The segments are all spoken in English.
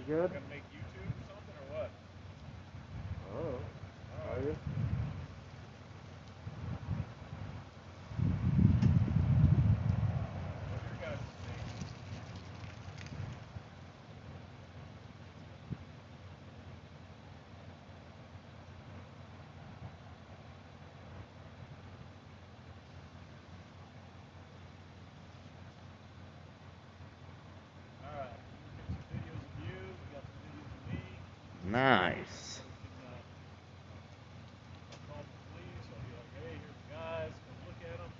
You good? Gonna make YouTube or something or what? Oh, are you? What are your guys' names? Alright, get some videos of you. We got some videos of me. Nice. So we can I'll call the police. I'll be like, hey, here's the guys. Come look at them.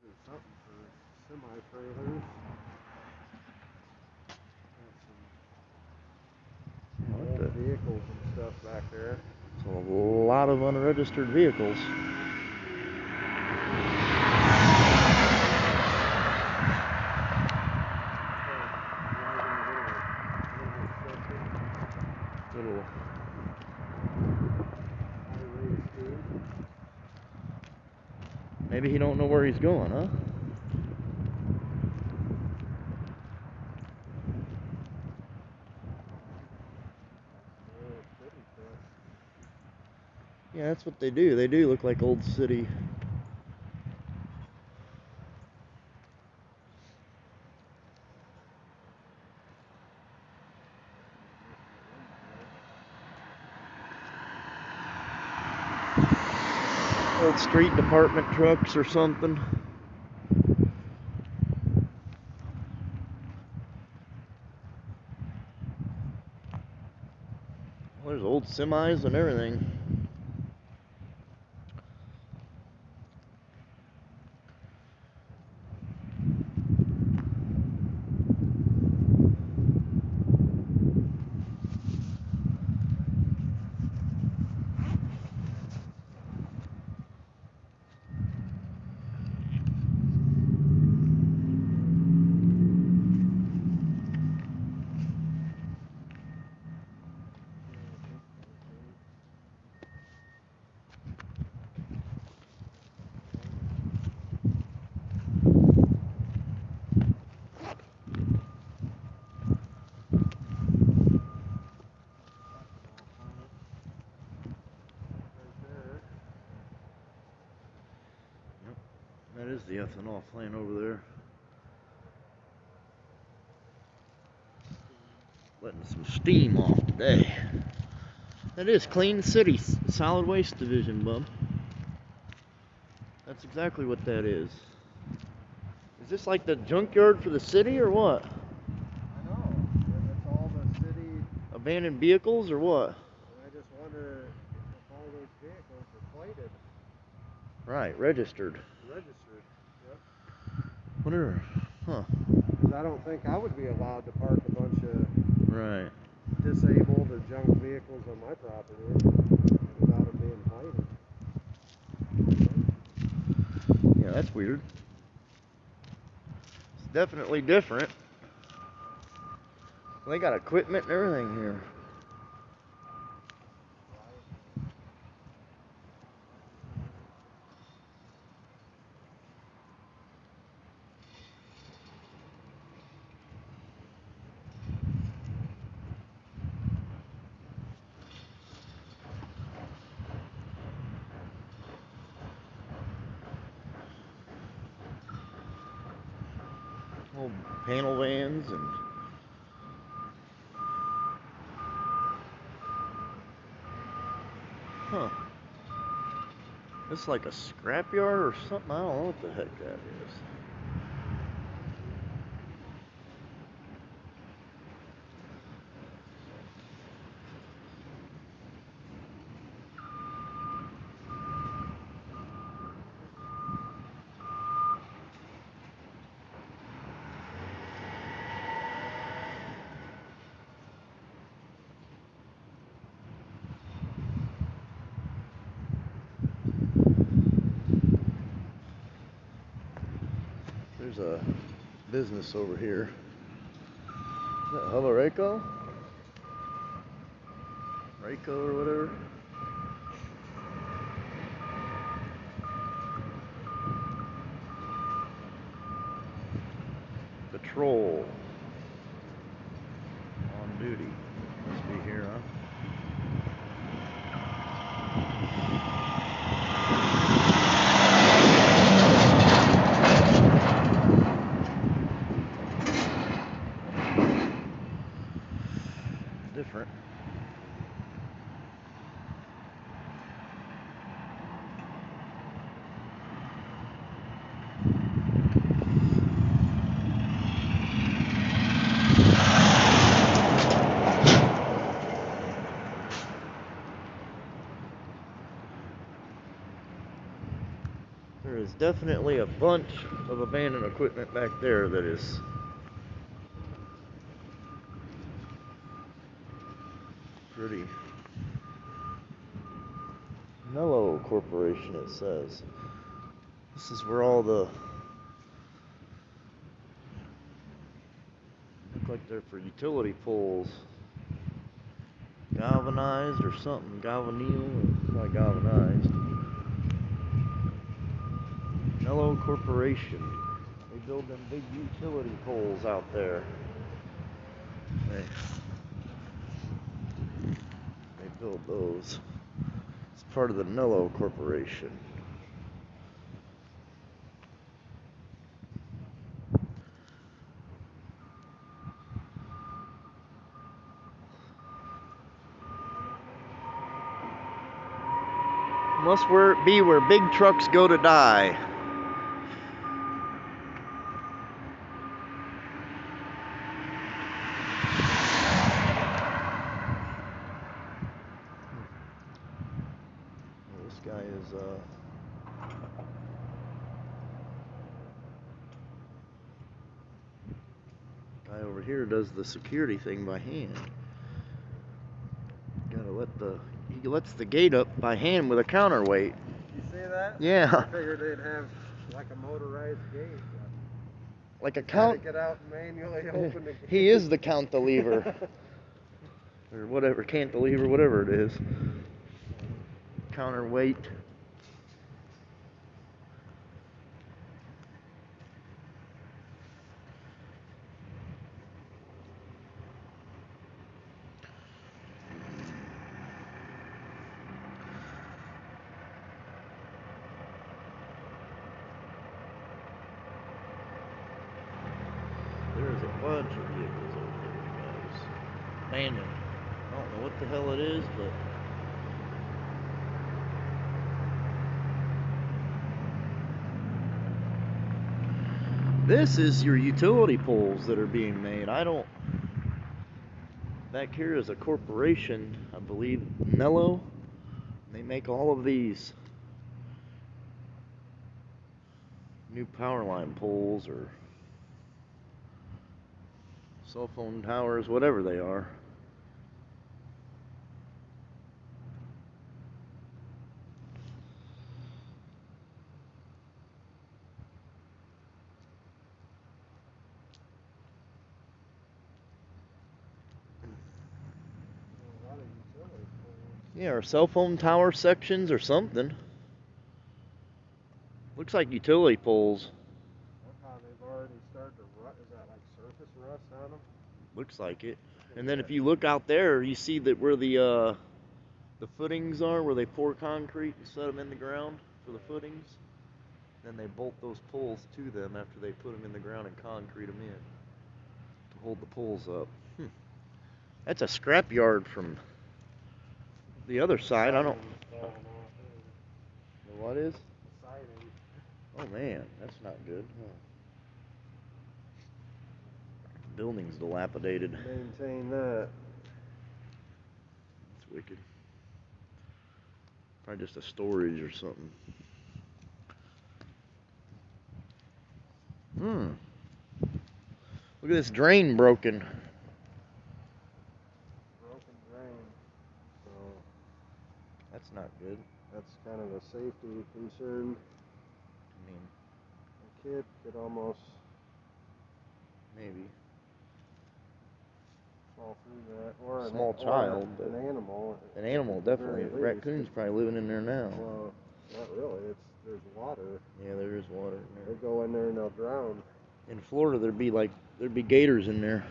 There's something for semi-trailers. Got some old vehicles and stuff back there. It's a lot of unregistered vehicles. Little maybe he don't know where he's going, huh? Yeah, that's what they do. They do look like old city. Old street department trucks or something. Well, there's old semis and everything. That is the ethanol plant over there. Letting some steam off today. That is Clean City Solid Waste Division, bub. That's exactly what that is. Is this like the junkyard for the city or what? I know. It's all the city. Abandoned vehicles or what? And I just wonder if all those vehicles are plated. Right, registered. Registered. Yep. Whatever. Huh. Because I don't think I would be allowed to park a bunch of Right. disabled or junk vehicles on my property without them being plated. Yeah, that's weird. It's definitely different. They got equipment and everything here. Old panel vans and huh. It's like a scrapyard or something. I don't know what the heck that is. There's a business over here. Is that Hello Rayco? Rayco or whatever? patrol on duty. Must be here, huh? Different. There is definitely a bunch of abandoned equipment back there that is pretty. Hello, Corporation, it says. This is where all the. Look like they're for utility poles. Galvanized or something. Galvanneal. Not galvanized. Hello, Corporation. They build them big utility poles out there. They build those. It's part of the Nello Corporation. Must be where big trucks go to die. This guy is guy over here does the security thing by hand. He lets the gate up by hand with a counterweight. You see that? Yeah. I figured they'd have like a motorized gate. Like a count. Get out and manually open the gate. He is the cantilever. Or whatever, cantilever, whatever it is. Counterweight. There's a bunch of vehicles over there, guys. Abandoned. I don't know what the hell it is, but this is your utility poles that are being made. Back here is a corporation, I believe, Nello. They make all of these new power line poles or cell phone towers, whatever they are. A lot of utility poles. Yeah, or cell phone tower sections or something. Looks like utility poles. Look how they've already started to rut. Is that like surface rust on them? Looks like it. And then if you look out there, you see that where the footings are, where they pour concrete and set them in the ground for the footings. Then they bolt those poles to them after they put them in the ground and concrete them in to hold the poles up. That's a scrap yard from the other side. I don't. The What is? siding. Oh man, that's not good. Huh. Building's dilapidated. Maintain that. That's wicked. Probably just a storage or something. Look at this drain broken. Broken drain. So That's not good. that's kind of a safety concern. I mean, A kid could almost maybe. fall through that, or Small child, but an animal. An animal, at the definitely. very Raccoon's least. probably living in there now. Well, not really. There's water. Yeah, there is water in They there. go in there and they'll drown. In Florida, there'd be gators in there.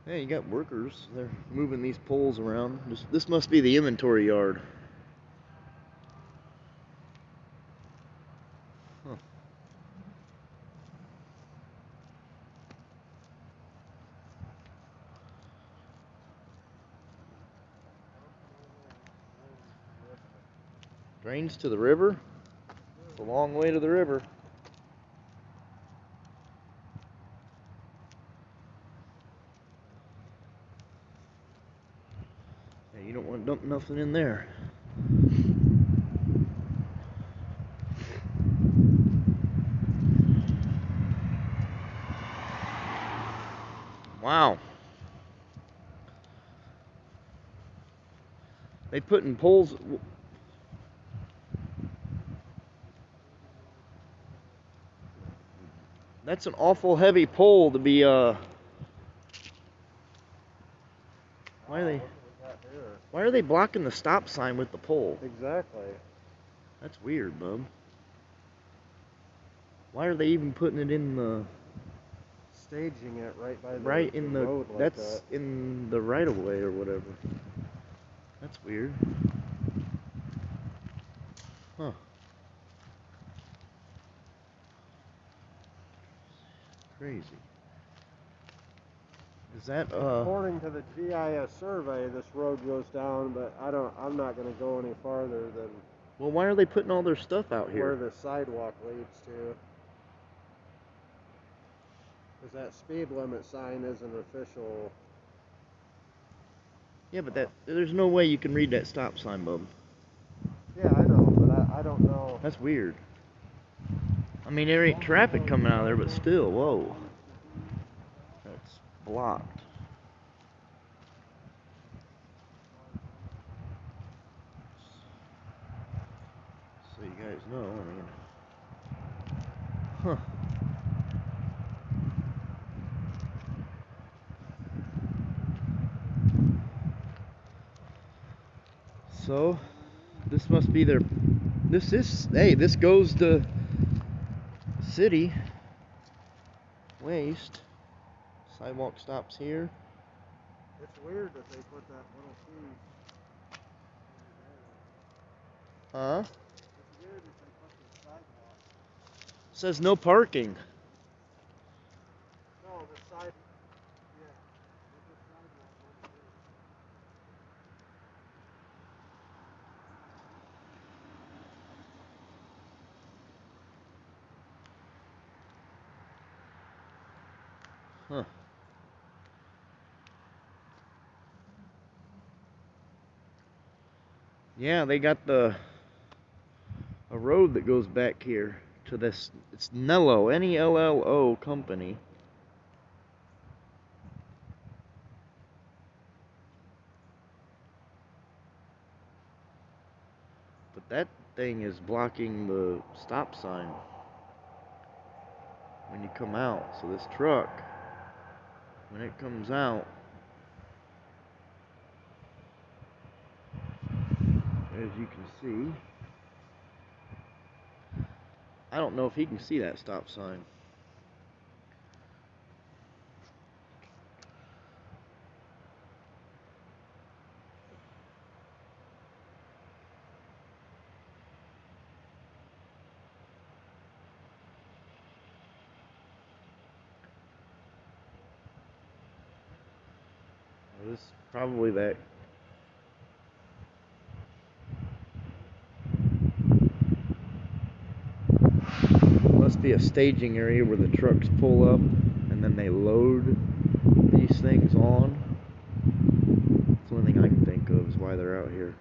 Yeah, you got workers. They're moving these poles around. This must be the inventory yard. Huh. Drains to the river? It's a long way to the river. Yeah, you don't want to dump nothing in there. Wow. They put in poles. That's an awful heavy pole to be why are they blocking the stop sign with the pole? Exactly. That's weird, bub. Why are they even putting it in the Staging it right by the road like that's that. in the right of way or whatever. That's weird. Huh. Crazy. Is that According to the GIS survey, this road goes down, but I'm not going to go any farther than well, why are they putting all their stuff out here? where the sidewalk leads to. Because that speed limit sign isn't official. Yeah, but there's no way you can read that stop sign, bub. Yeah, I know, but I don't know. That's weird. I mean, there ain't traffic coming out of there, but still, whoa. That's blocked. So you guys know, I mean. Huh. So, this must be their. Hey, this goes to city waste. Sidewalk stops here. It's weird that they put that little piece Huh? It's weird that they put the sidewalk. Says no parking. No, the side. Yeah. There's a sidewalk over here. Huh. Yeah, they got a road that goes back here to this. It's Nello, Nello company. But that thing is blocking the stop sign when you come out. So this truck, when it comes out, as you can see, I don't know if he can see that stop sign. Well, this is probably that. Must be a staging area where the trucks pull up and then they load these things on. That's the only thing I can think of is why they're out here.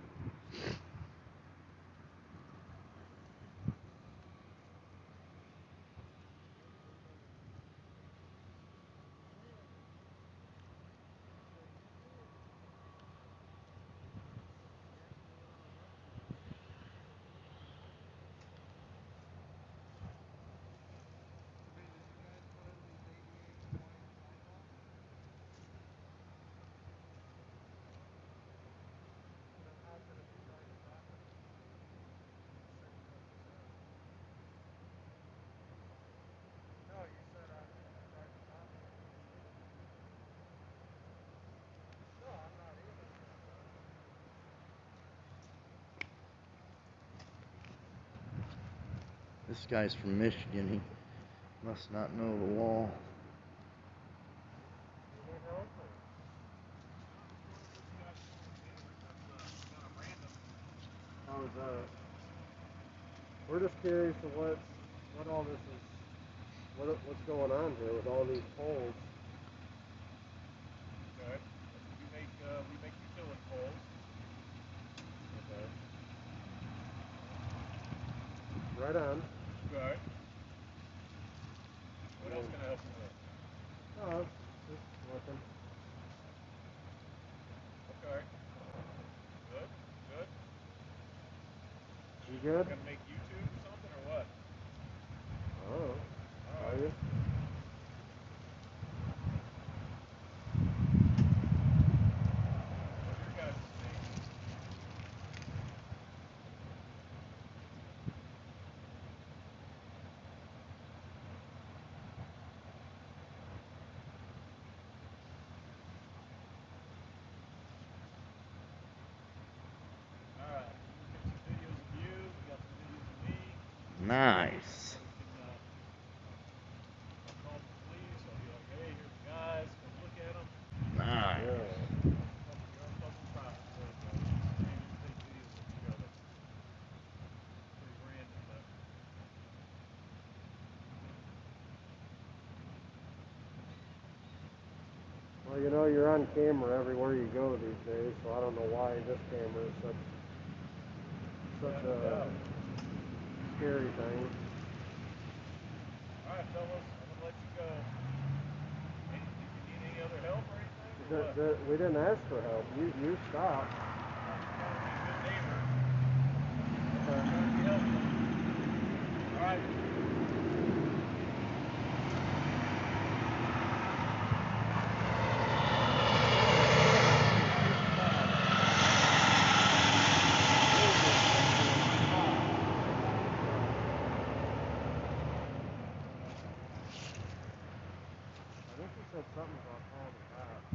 This guy's from Michigan. He must not know the law. How is that? We're just curious to what all this is, what's going on here with all these poles. Okay. We make utility poles. Okay. Right on. Okay. What else can I help you with? Oh, just looking. Okay. Good. Good. You good? Gonna make YouTube or something or what? Oh. All Are right. you? What's your guys' name? All right. We'll get some videos of you. We got some videos of me. Nice. So we can, I'll call the police. I'll be like, hey, here are the guys. Come look at them. Nice. Yeah. Your own fucking property. There you go. We can't even take videos of each other. Pretty random, but. Well, you know, you're on camera everywhere you go these days, so I don't know why this camera is such a scary thing. All right, fellas, I'm gonna let you go. Hey, did you need any other help or anything? Or what? We didn't ask for help. You stopped. I'm trying to be a good neighbor. Okay. I'm trying to be helpful. All right. I think he said something about calling the cops.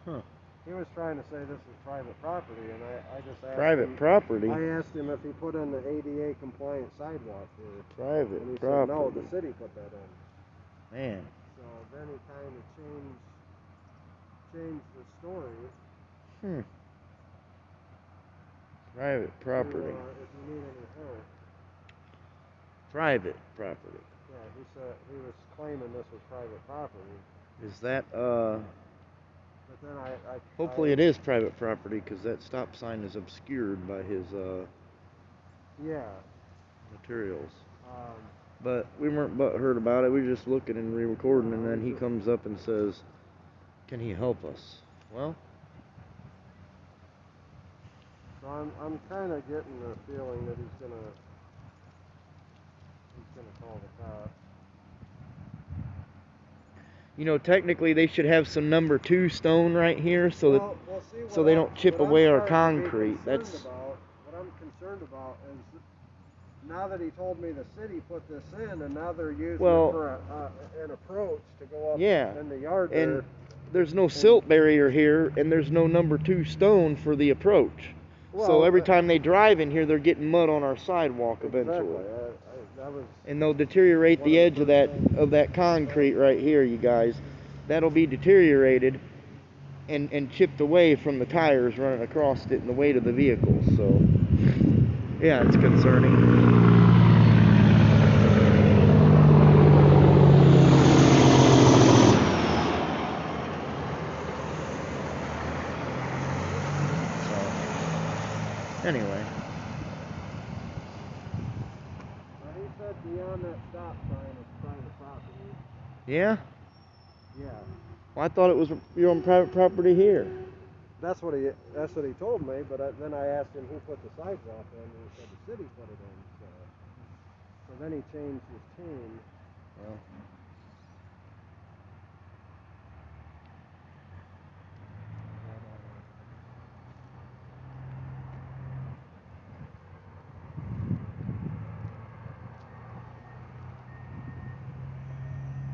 Huh. He was trying to say this is private property, and I just asked Private him, property. I asked him if he put in the ADA compliant sidewalk here. Private And he property. said, no, the city put that in. Man. So then he kind of changed the story. Private property. To, if you need any help. Private property. Yeah, he said he was claiming this was private property. Is that But then hopefully it is private property, because that stop sign is obscured by his yeah. materials. Um, But we weren't butthurt about it. We were just looking and re-recording, and then he comes up and says, "Can he help us?" Well, so I'm kind of getting the feeling that he's gonna call the cops. you know, technically they should have some number 2 stone right here, so so they don't chip away our concrete. That's what I'm concerned about is now that he told me the city put this in, and now they're using it for an approach to go up in the yard there. And there's no silt barrier here, and there's no number 2 stone for the approach. Well, so every time they drive in here, they're getting mud on our sidewalk eventually. And they'll deteriorate the edge of that concrete right here, you guys. That'll be deteriorated and chipped away from the tires running across it and the weight of the vehicle. So, yeah, it's concerning. Anyway. Well, he said beyond that stop sign is private property. Yeah? Yeah. Well, I thought it was your own private property here. That's what he told me, but then I asked him who put the sidewalk in, and he said the city put it in. So then he changed his tune. Well.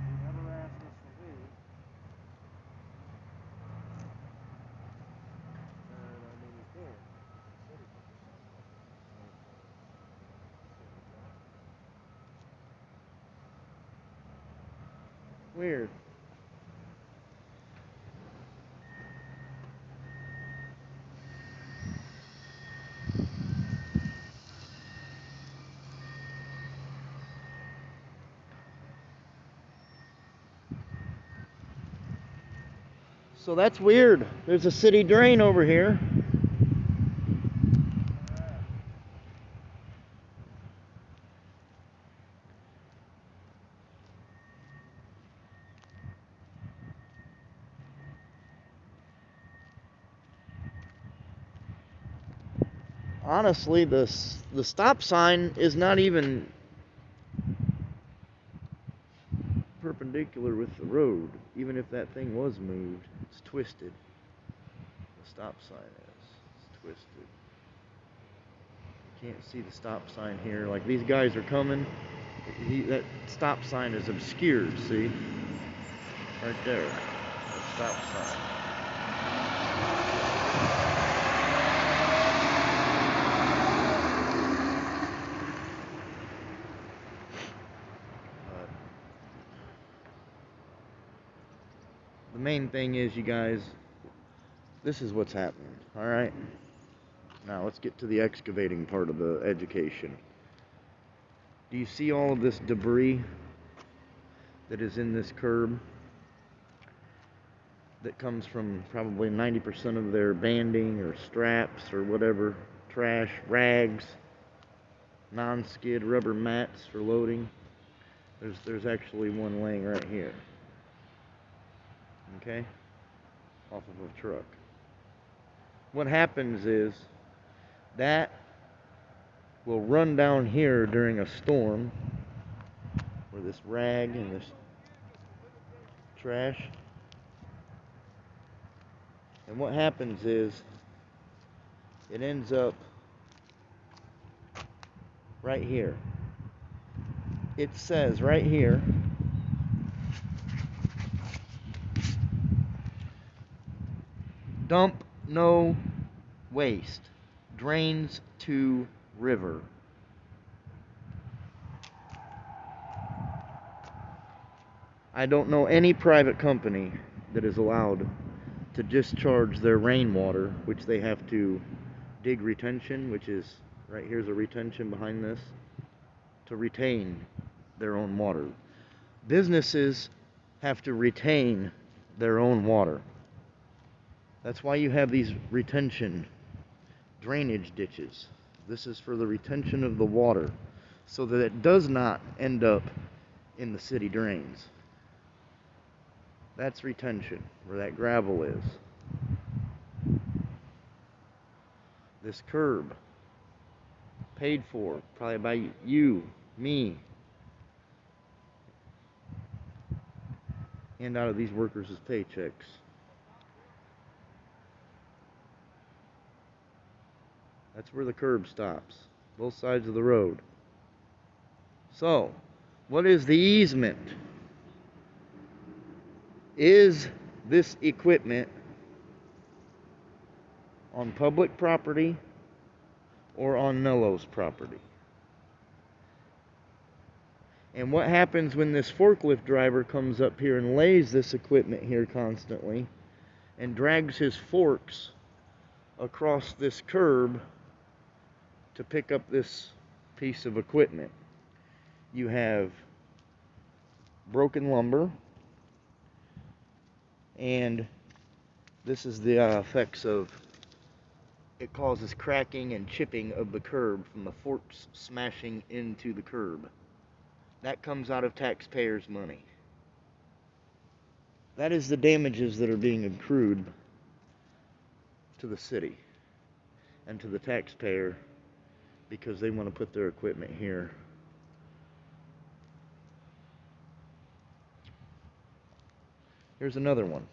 He never asked us to leave. Weird. So that's weird. There's a city drain over here. Honestly, the stop sign is not even perpendicular with the road. Even if that thing was moved, it's twisted. The stop sign is. It's twisted. Can't see the stop sign here. Like these guys are coming. That stop sign is obscured, see? Right there. The stop sign. The main thing is, you guys, this is what's happening, alright? Now let's get to the excavating part of the education. Do you see all of this debris that is in this curb? That comes from probably 90% of their banding or straps or whatever, trash, rags, non-skid rubber mats for loading. There's actually one laying right here. Okay? Off of a truck. What happens is that will run down here during a storm where this rag and this trash. And what happens is it ends up right here. It says right here, dump no waste, drains to river. I don't know any private company that is allowed to discharge their rainwater, which they have to dig retention, which is right here's a retention behind this, to retain their own water. Businesses have to retain their own water. That's why you have these retention drainage ditches. This is for the retention of the water so that it does not end up in the city drains. That's retention, where that gravel is. This curb, paid for, probably by you, me, and out of these workers' paychecks. That's where the curb stops, both sides of the road. So, what is the easement? Is this equipment on public property or on Nello's property? And what happens when this forklift driver comes up here and lays this equipment here constantly and drags his forks across this curb to pick up this piece of equipment? You have broken lumber, and this is the effects of it causes cracking and chipping of the curb from the forks smashing into the curb. That comes out of taxpayers' money. That is the damages that are being accrued to the city and to the taxpayer because they want to put their equipment here. Here's another one.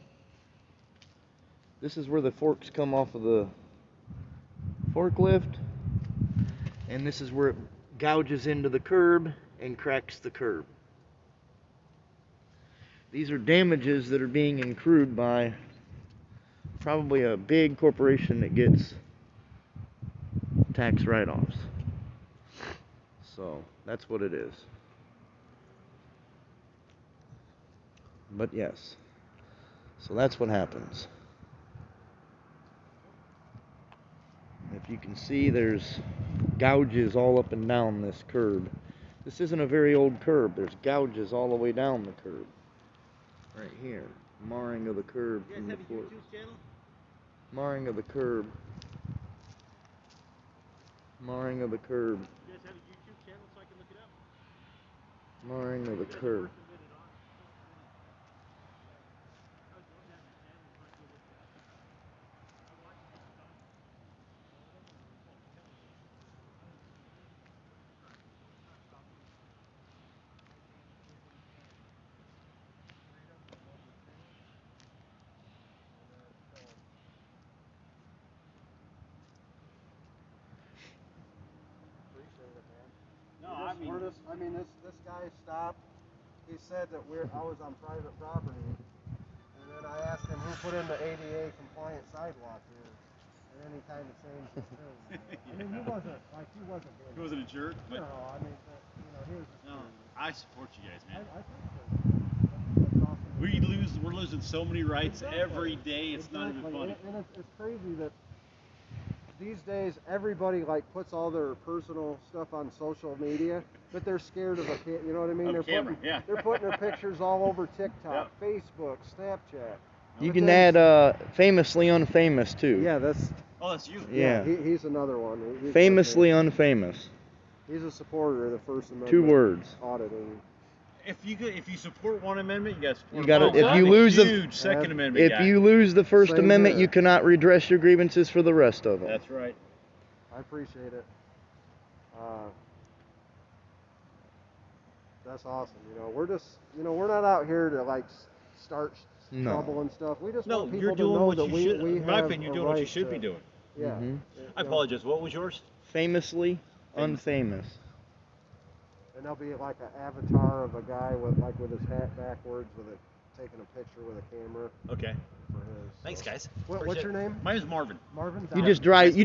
This is where the forks come off of the forklift, and this is where it gouges into the curb and cracks the curb. These are damages that are being accrued by probably a big corporation that gets tax write-offs. So that's what it is. But yes. So that's what happens. If you can see, there's gouges all up and down this curb. This isn't a very old curb. There's gouges all the way down the curb. Right here. Marring of the curb from the floor. Marring of the curb. Marring of the curb. You guys have a YouTube channel so I can look it up? Marring of the curb. No, I mean, this guy stopped. He said that I was on private property, and then I asked him who put in the ADA compliant sidewalk here, and then he kind of changed his tune. I mean, he wasn't being. he wasn't a jerk, but No, I mean, he was just. no, I support you guys, man. I think so. That's awesome. We're losing so many rights Exactly. every day. It's not even funny. And it's crazy that these days everybody like puts all their personal stuff on social media, but they're scared of you know what I mean? Of camera, yeah. They're putting their pictures all over TikTok, Facebook, Snapchat. You But can then- add famously unfamous too. Yeah, that's. Oh, that's you. Yeah. He's another one. He's Famously unfamous. He's a supporter of the First Amendment. 2 words. Auditing. If you support one amendment, you got to support. You gotta- both. if I'm you a lose the- huge Second Amendment If guy. you lose the First Same Amendment, here. you cannot redress your grievances for the rest of them. That's right. I appreciate it. That's awesome. We're not out here to like start No. trouble and stuff. We just No, want people you're to doing know what that you we, should. we In my have opinion, you're a doing what you right should to- be doing. Yeah. Mhm. I apologize. What was yours? Famously unfamous. And there'll be like an avatar of a guy with his hat backwards, taking a picture with a camera Okay. for his. Thanks, guys. What's Appreciate your it. name? My name's Marvin. Marvin. You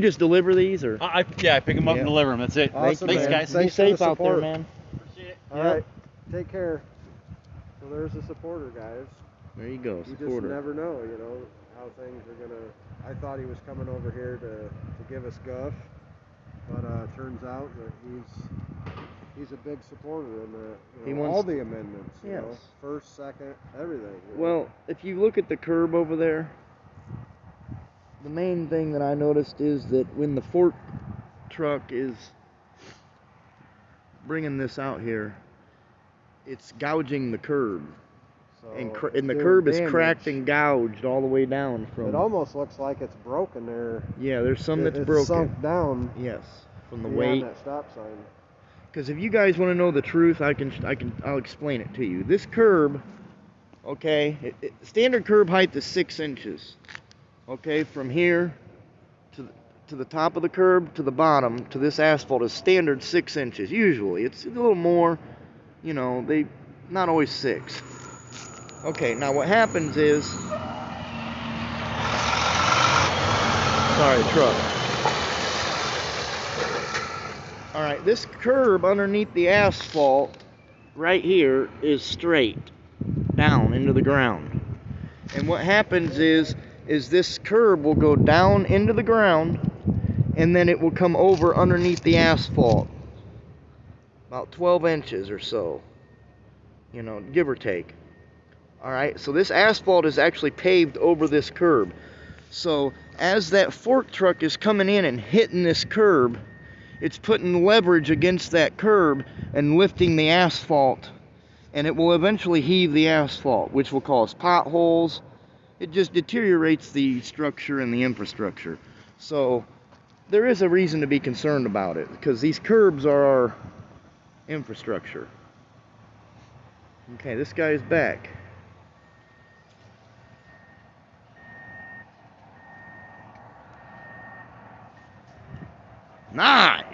just deliver these, or? I pick them up Yeah. and deliver them. That's it. Awesome, Thanks, man. guys. Be Thanks for the safe out there, support. man. Appreciate it. All Yep. right. Take care. So there's the supporter, guys. There you go, You just supporter. never know, how things are gonna. I thought he was coming over here to give us guff, but turns out that he's a big supporter in He wants- all the amendments. You Yes. know, first, second, everything. Well, if you look at the curb over there, the main thing that I noticed is that when the fork truck is bringing this out here, it's gouging the curb. So And it's the doing curb is damage. cracked and gouged all the way down It from. almost looks like it's broken there. Yeah, there's some that's It's broken. sunk down. Yes, from the beyond weight. that stop sign. Because if you guys want to know the truth, I'll explain it to you. This curb, okay, standard curb height is 6 inches. Okay, from here to the top of the curb to the bottom to this asphalt is standard 6 inches. Usually, it's a little more. They not always 6. Okay, now what happens is, sorry, truck. All right, this curb underneath the asphalt right here is straight down into the ground. And what happens is this curb will go down into the ground and then it will come over underneath the asphalt. About 12 inches or so. Give or take. All right, so this asphalt is actually paved over this curb. So as that fork truck is coming in and hitting this curb, it's putting leverage against that curb and lifting the asphalt, and it will eventually heave the asphalt, which will cause potholes. It just deteriorates the structure and the infrastructure. So there is a reason to be concerned about it, because these curbs are our infrastructure. Okay, this guy's back. Nice!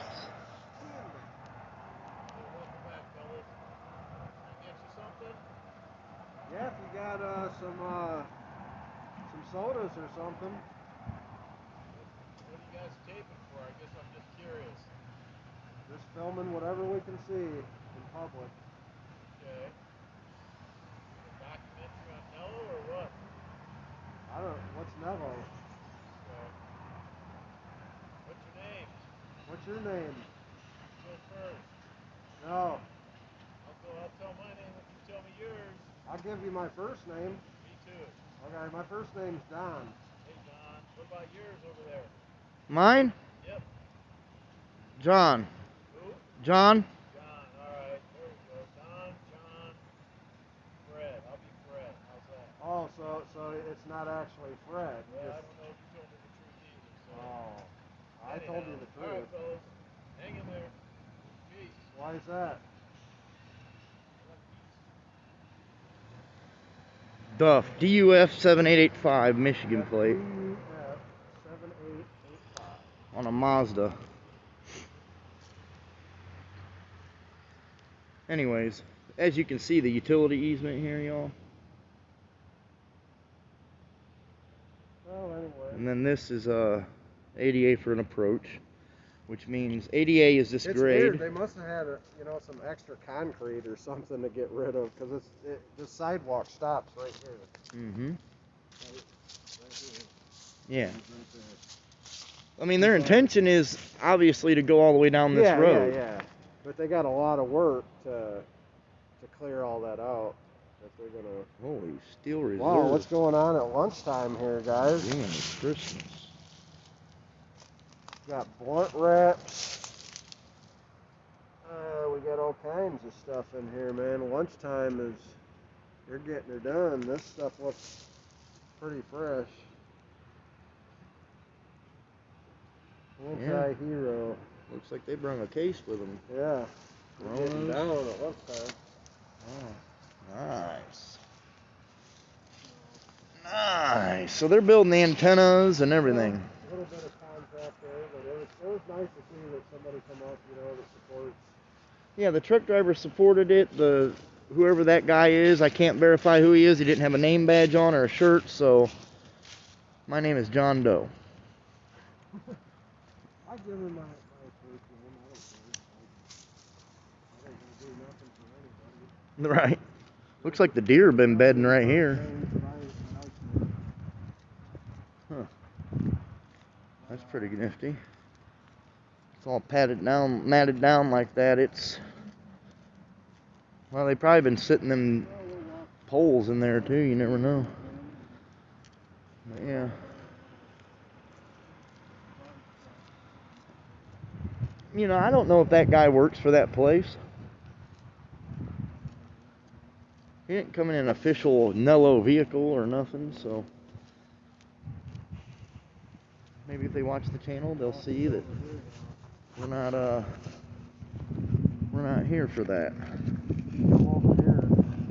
Welcome back, fellas. Can I get you something? Yeah, if you got some sodas or something. What are you guys taping for? I guess I'm just curious. Just filming whatever we can see in public. Okay. A documentary I don't. What's Nevo? Okay. What's your name? What's your name? Go first. No. I'll tell my name if you tell me yours. I'll give you my first name. Me too. Okay, my first name's Don. Hey, John. What about yours over there? Mine? Yep. John. Who? John? John. All right. There we go. Don, John, Fred. I'll be Fred. How's that? Oh, so it's not actually Fred. Well, I It's- don't know if you told me the truth either. So. Oh, I Anyhow. told you the All right, truth. fellas. Hang in there. Peace. Why is that? I like peace. Duff. DUF 7885 Michigan plate DUF 7885. on a Mazda. Anyways, as you can see, the utility easement here, y'all. Well, anyway. And then this is ADA for an approach, which means ADA is this It's grade. weird. They must have had, some extra concrete or something to get rid of, because the sidewalk stops right here. Mm-hmm. Right here. Yeah. Right there. I mean, their intention is obviously to go all the way down this road. Yeah. But they got a lot of work to clear all that out. That they're gonna. Holy steel reserve. Wow, what's going on at lunchtime here, guys? Damn, it's Christmas. Got blunt wraps. We got all kinds of stuff in here, man. Lunchtime is, they're getting her done. This stuff looks pretty fresh. Yeah. Anti-hero. Looks like they brought a case with them. Yeah. They're getting Rose. down at lunchtime. Oh, nice. Nice. So they're building the antennas and everything. A little bit of contract there, but it was nice to see that somebody come up, that supports. Yeah, the truck driver supported it. Whoever that guy is, I can't verify who he is. He didn't have a name badge on or a shirt, so my name is John Doe. I give him my first name. I don't care. I don't do nothing for anybody. Right. Looks like the deer have been bedding right here. Huh. That's pretty nifty. It's all matted down like that. Well, they've probably been sitting them poles in there too. You never know. But yeah. I don't know if that guy works for that place. He didn't come in an official Nello vehicle or nothing, so maybe if they watch the channel, they'll see that we're not here for that.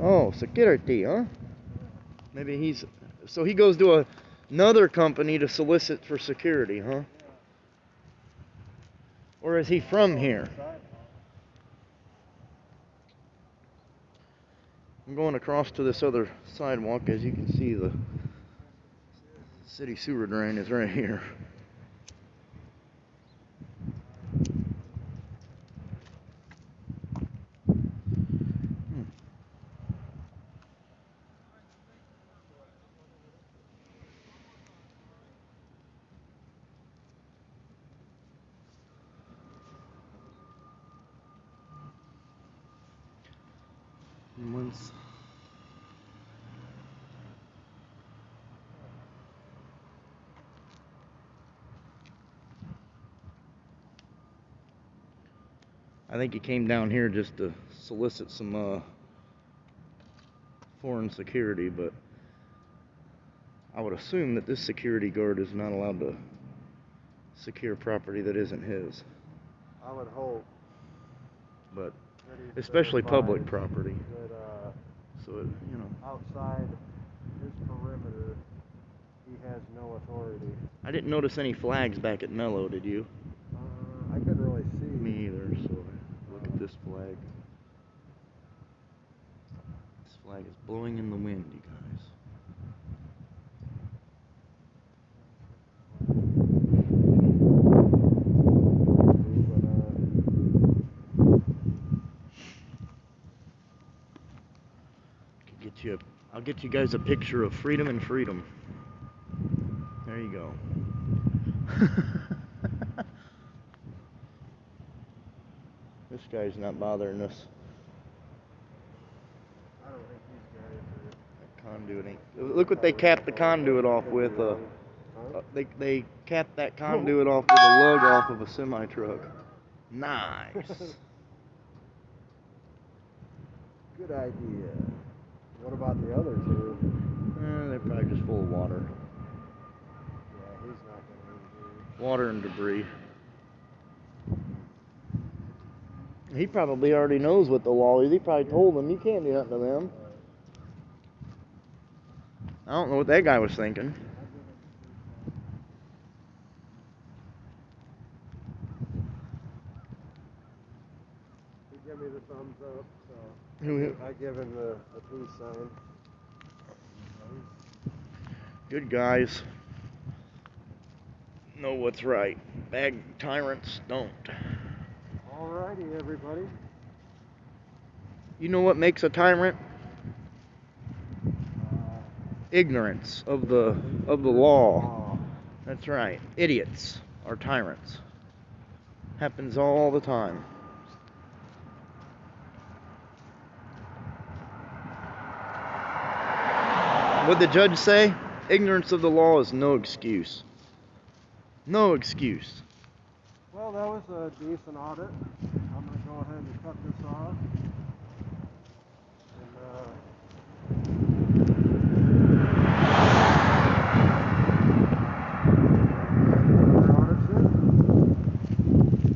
Oh, security, huh? Maybe he goes to another company to solicit for security, huh? Or is he from here? I'm going across to this other sidewalk. As you can see, the city sewer drain is right here. I think he came down here just to solicit some foreign security, but I would assume that this security guard is not allowed to secure property that isn't his. I would hope. But especially public property. That, so it, outside his perimeter, he has no authority. I didn't notice any flags back at Mello, did you? I couldn't really see. Me either, so look at this flag. This flag is blowing in the wind, you guys. I'll get you guys a picture of freedom and freedom. There you go. This guy's not bothering us. I don't think these guys That conduit ain't. Look what they capped the conduit off with. Huh? They capped that conduit off with a lug off of a semi truck. Nice. Good idea. What about the other two? They're probably just full of water. Yeah, he's not gonna leave. Water and debris. He probably already knows what the law is. He probably told them you can't do nothing to them. I don't know what that guy was thinking. He gave me the thumbs up, so Who- I give him the peace sign. Good guys. Know what's right. Bad tyrants don't. Alrighty, everybody. You know what makes a tyrant? Ignorance of the law. That's right. Idiots are tyrants. Happens all the time. What'd the judge say? Ignorance of the law is no excuse. No excuse. Well, that was a decent audit. I'm going to go ahead and cut this off.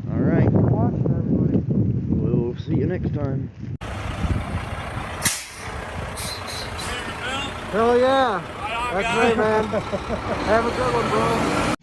All right. Thanks for watching, everybody. We'll see you next time. Hell yeah. That's right, man. Have a good one, bro.